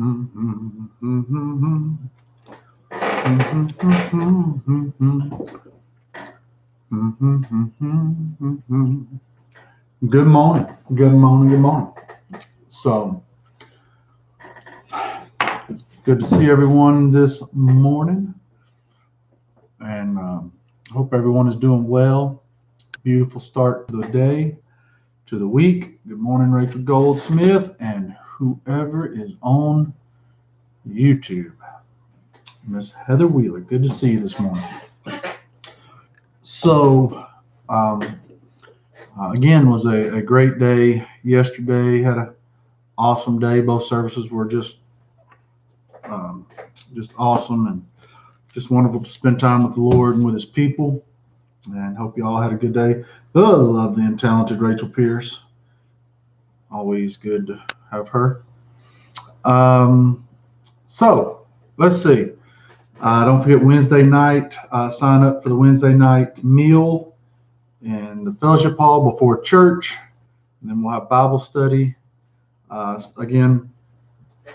Good morning. Good morning. Good morning. So, good to see everyone this morning. And hope everyone is doing well. Beautiful start to the day, to the week. Good morning, Rachel Goldsmith, and whoever is on YouTube. Miss Heather Wheeler, good to see you this morning. So, again, was a great day yesterday. Had an awesome day. Both services were just awesome and just wonderful to spend time with the Lord and with His people. And hope you all had a good day. The lovely and talented Rachel Pierce. Always good to have her. So let's see. Don't forget Wednesday night. Sign up for the Wednesday night meal in the fellowship hall before church. And then we'll have Bible study. Again,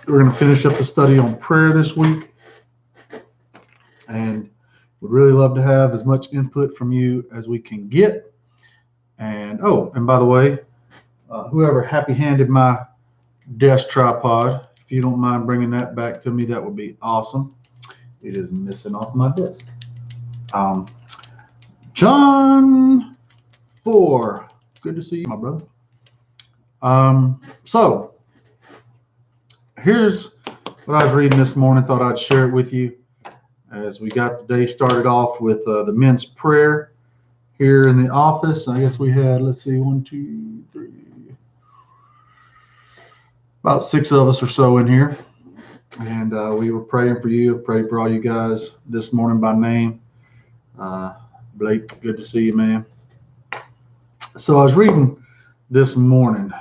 we're going to finish up the study on prayer this week. And would really love to have as much input from you as we can get. And by the way, whoever happy-handed my desk tripod, if you don't mind bringing that back to me, that would be awesome. It is missing off my desk. John 4. Good to see you, my brother. So here's what I was reading this morning. Thought I'd share it with you as we got the day started off with the men's prayer here in the office. I guess we had, let's see, 1, 2, 3, about 6 of us or so in here. And we were praying for you. Prayed for all you guys this morning by name. Blake, good to see you, man. So I was reading this morning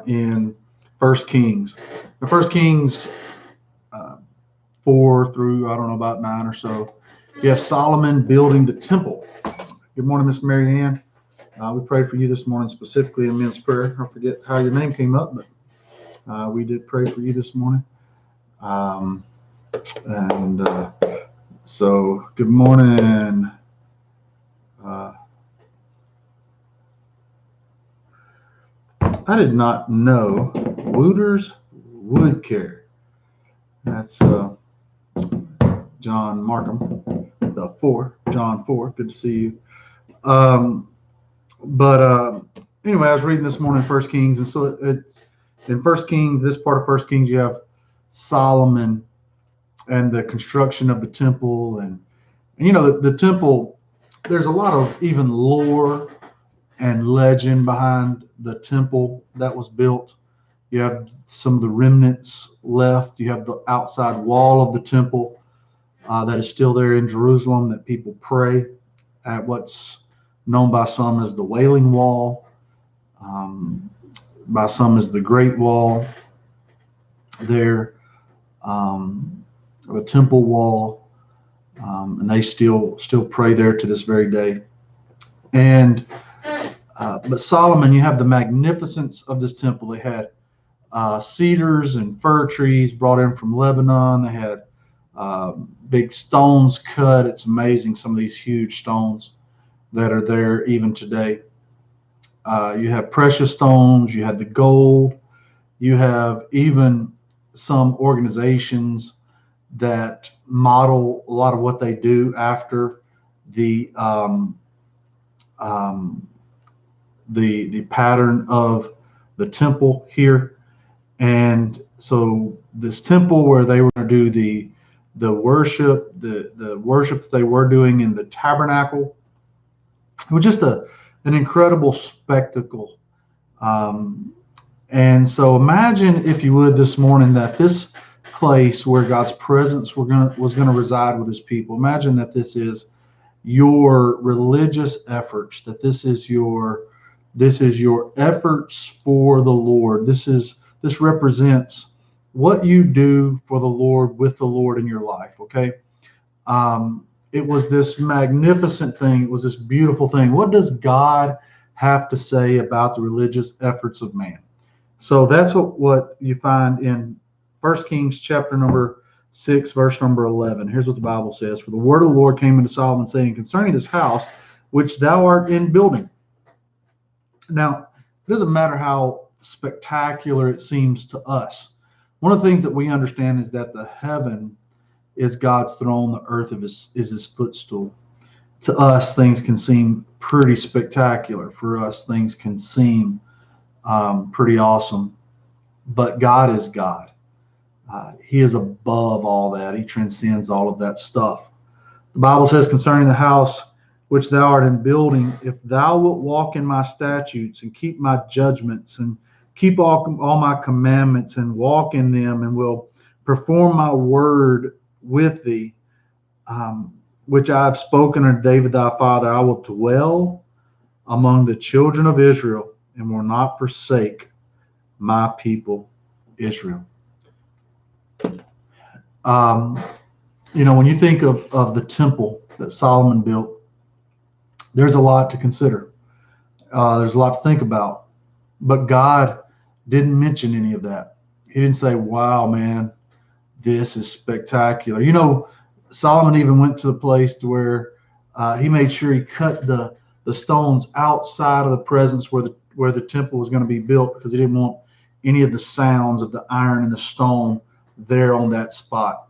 in 1 Kings. The 1 Kings 4 through, I don't know, about 9 or so. You have Solomon building the temple. Good morning, Miss Mary Ann. We prayed for you this morning, specifically in men's prayer. I forget how your name came up, but we did pray for you this morning. So good morning. I did not know Wooters would care. That's John Markham, John 4. Good to see you. Anyway, I was reading this morning 1 Kings, and so it's in 1 Kings, this part of 1 Kings, you have Solomon and the construction of the temple. And you know, the temple, there's a lot of even lore and legend behind the temple that was built. You have some of the remnants left. You have the outside wall of the temple that is still there in Jerusalem that people pray at, what's known by some as the Wailing Wall, by some as the Great Wall there, the Temple Wall, and they still pray there to this very day. And but Solomon, you have the magnificence of this temple. They had cedars and fir trees brought in from Lebanon. They had big stones cut. It's amazing, some of these huge stones that are there even today. You have precious stones. You have the gold. You have even some organizations that model a lot of what they do after the pattern of the temple here. And so this temple where they were going to do the worship, the worship that they were doing in the tabernacle, it was just an incredible spectacle. And so imagine, if you would, this morning, that this place where God's presence was going to reside with His people. Imagine that this is your religious efforts, that this is your efforts for the Lord. This represents what you do for the Lord, with the Lord in your life. Okay. It was this magnificent thing. It was this beautiful thing. What does God have to say about the religious efforts of man? So that's what you find in 1 Kings chapter number 6, verse number 11. Here's what the Bible says. For the word of the Lord came unto Solomon, saying, concerning this house which thou art in building. Now, it doesn't matter how spectacular it seems to us. One of the things that we understand is that the heaven is God's throne, the earth is his footstool. To us, things can seem pretty spectacular. For us, things can seem pretty awesome. But God is God. He is above all that. He transcends all of that stuff. The Bible says concerning the house which thou art in building, if thou wilt walk in my statutes and keep my judgments and keep all my commandments and walk in them and will perform my word with thee, which I have spoken unto David thy father, I will dwell among the children of Israel and will not forsake my people Israel. When you think of the temple that Solomon built, there's a lot to consider. There's a lot to think about. But God didn't mention any of that. He didn't say, wow, man, this is spectacular. Solomon even went to the place to where he made sure he cut the stones outside of the presence where the temple was going to be built, because he didn't want any of the sounds of the iron and the stone there on that spot.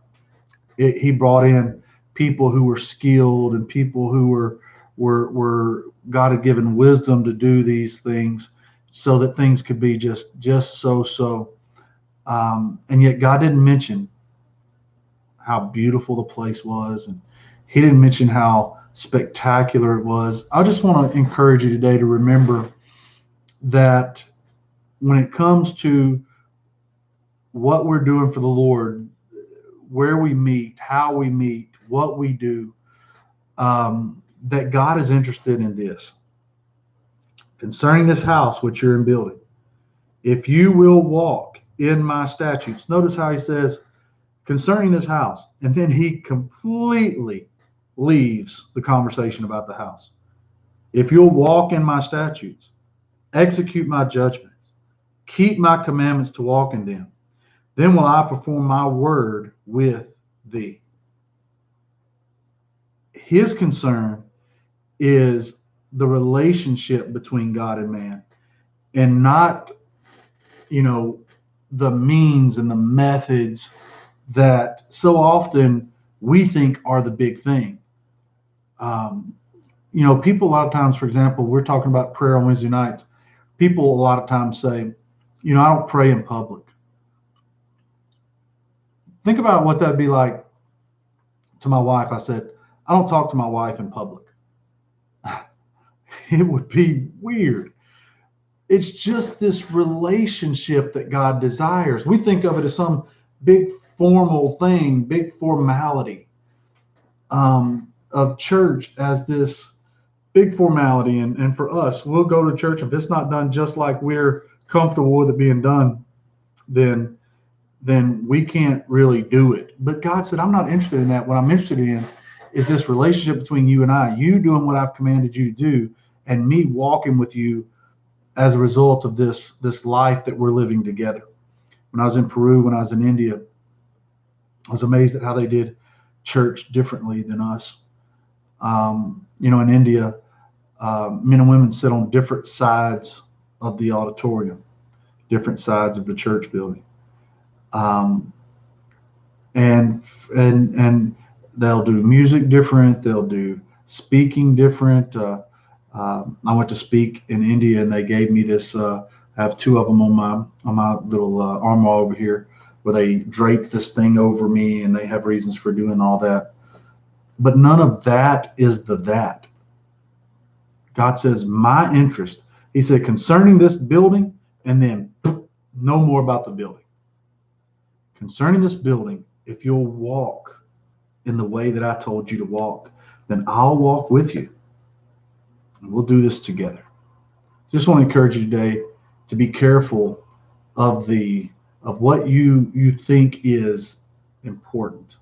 He brought in people who were skilled and people who were God had given wisdom to do these things so that things could be just so. And yet God didn't mention how beautiful the place was, and he didn't mention how spectacular it was. I just want to encourage you today to remember that when it comes to what we're doing for the Lord, where we meet, how we meet, what we do, that God is interested in this. Concerning this house which you're in building, if you will walk in my statutes. Notice how he says, concerning this house, and then he completely leaves the conversation about the house. If you'll walk in my statutes, execute my judgments, keep my commandments to walk in them, then will I perform my word with thee. His concern is the relationship between God and man, and not, the means and the methods that so often we think are the big thing. People a lot of times, for example, we're talking about prayer on Wednesday nights. People a lot of times say, I don't pray in public. Think about what that'd be like to my wife. I said, I don't talk to my wife in public. It would be weird. It's just this relationship that God desires. We think of it as some big formal thing, big formality of church as this big formality. And for us, we'll go to church. If it's not done just like we're comfortable with it being done, then we can't really do it. But God said, I'm not interested in that. What I'm interested in is this relationship between you and I, you doing what I've commanded you to do, and me walking with you as a result of this life that we're living together. When I was in Peru, when I was in India, I was amazed at how they did church differently than us. In India, men and women sit on different sides of the auditorium, different sides of the church building. And they'll do music different. They'll do speaking different. I went to speak in India, and they gave me this. I have two of them on my little armor over here, where they drape this thing over me, and they have reasons for doing all that. But none of that is that. God says, my interest. He said, concerning this building, and then no more about the building. Concerning this building, if you'll walk in the way that I told you to walk, then I'll walk with you. And we'll do this together. Just want to encourage you today to be careful of what you think is important,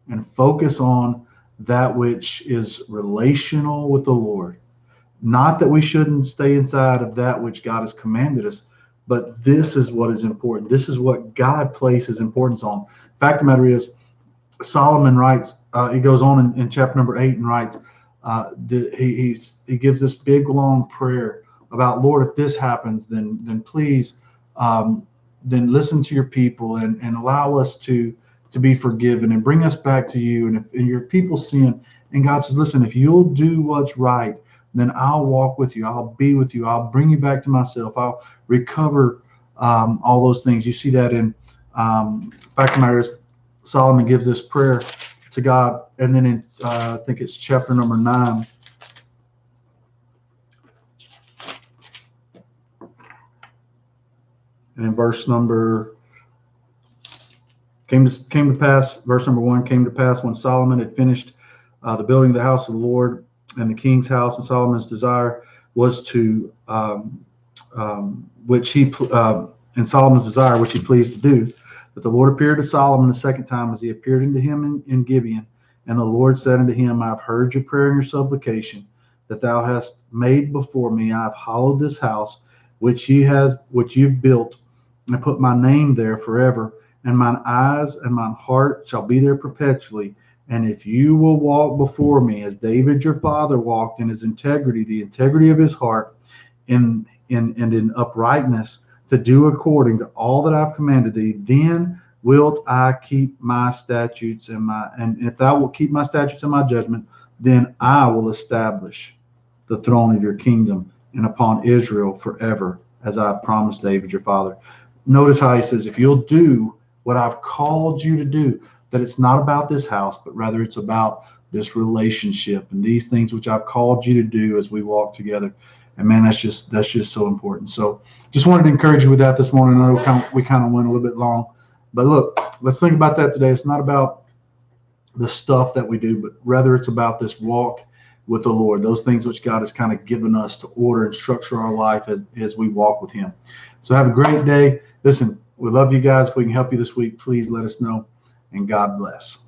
and focus on that which is relational with the Lord. Not that we shouldn't stay inside of that which God has commanded us, But this is what is important. This is what God places importance on. Fact of the matter is, Solomon writes, he goes on in chapter number 8 and writes, he gives this big long prayer about, Lord, if this happens, then please, then listen to your people and allow us to be forgiven and bring us back to you. And if your people sin, and God says, listen, if you'll do what's right, then I'll walk with you. I'll be with you. I'll bring you back to myself. I'll recover all those things. You see that in fact of the matter is, Solomon gives this prayer to God, and then in I think it's chapter number 9. And in verse number came to pass, verse number 1, came to pass when Solomon had finished the building of the house of the Lord and the king's house, and Solomon's desire was to which he pleased to do. But the Lord appeared to Solomon the second time as he appeared unto him in Gibeon. And the Lord said unto him, I have heard your prayer and your supplication that thou hast made before me. I have hallowed this house which you've built, and put my name there forever. And mine eyes and mine heart shall be there perpetually. And if you will walk before me as David your father walked in his integrity, the integrity of his heart, in uprightness, to do according to all that I've commanded thee, then wilt I keep my statutes and if thou wilt keep my statutes and my judgment, then I will establish the throne of your kingdom and upon Israel forever, as I promised David your father. Notice how he says, if you'll do what I've called you to do, that it's not about this house, but rather it's about this relationship and these things which I've called you to do as we walk together. And man, that's just so important. So just wanted to encourage you with that this morning. I know we kind of went a little bit long, but look, let's think about that today. It's not about the stuff that we do, but rather it's about this walk with the Lord, those things which God has kind of given us to order and structure our life as we walk with him. So have a great day. Listen, we love you guys. If we can help you this week, please let us know, and God bless.